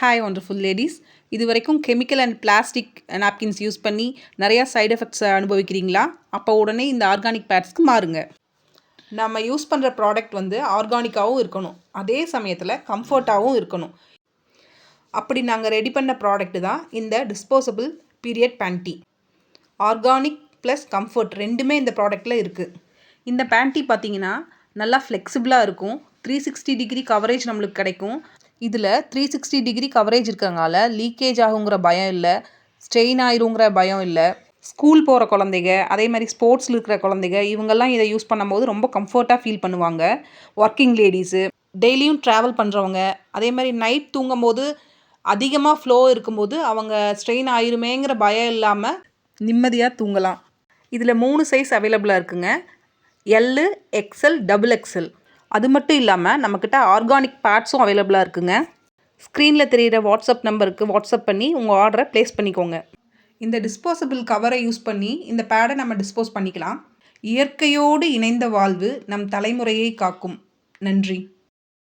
Hi wonderful ladies. இது வரைக்கும் chemical and plastic napkins use பண்ணி நிறையா சைடு எஃபெக்ட்ஸை அனுபவிக்கிறீங்களா? அப்போ உடனே இந்த ஆர்கானிக் பேட்ஸ்க்கு மாறுங்க. நம்ம யூஸ் பண்ணுற ப்ராடக்ட் வந்து ஆர்கானிக்காகவும் இருக்கணும், அதே சமயத்தில் கம்ஃபர்ட்டாகவும் இருக்கணும். அப்படி நாங்கள் ரெடி பண்ண ப்ராடக்ட் தான் இந்த disposable period panty. Organic plus comfort ரெண்டுமே இந்த ப்ராடக்டில் இருக்குது. இந்த பேண்ட்டி பார்த்தீங்கன்னா நல்லா ஃப்ளெக்சிபிளாக இருக்கும். 360 டிகிரி கவரேஜ் நம்மளுக்கு கிடைக்கும். இதில் 360 டிகிரி கவரேஜ் இருக்கறனால லீக்கேஜ் ஆகுங்கிற பயம் இல்லை, ஸ்ட்ரெயின் ஆயிருங்கிற பயம் இல்லை. ஸ்கூல் போகிற குழந்தைங்க, அதே மாதிரி ஸ்போர்ட்ஸில் இருக்கிற குழந்தைங்க, இவங்கெல்லாம் இதை யூஸ் பண்ணும்போது ரொம்ப கம்ஃபர்ட்டாக ஃபீல் பண்ணுவாங்க. ஒர்க்கிங் லேடிஸு, டெய்லியும் ட்ராவல் பண்ணுறவங்க, அதே மாதிரி நைட் தூங்கும்போது அதிகமாக ஃப்ளோ இருக்கும்போது அவங்க ஸ்ட்ரெயின் ஆயிருமேங்கிற பயம் இல்லாமல் நிம்மதியாக தூங்கலாம். இதில் 3 சைஸ் அவைலபிளாக இருக்குங்க. L, XL, XXL. அது மட்டும் இல்லாமல் நம்மக்கிட்ட ஆர்கானிக் பேட்ஸும் அவைலபிளாக இருக்குங்க. ஸ்க்ரீனில் தெரிகிற வாட்ஸ்அப் நம்பருக்கு வாட்ஸ்அப் பண்ணி உங்கள் ஆர்டரை ப்ளேஸ் பண்ணிக்கோங்க. இந்த டிஸ்போசபிள் கவரை யூஸ் பண்ணி இந்த பேடை நம்ம டிஸ்போஸ் பண்ணிக்கலாம். இயற்கையோடு இணைந்த வாழ்வு நம் தலைமுறையை காக்கும். நன்றி.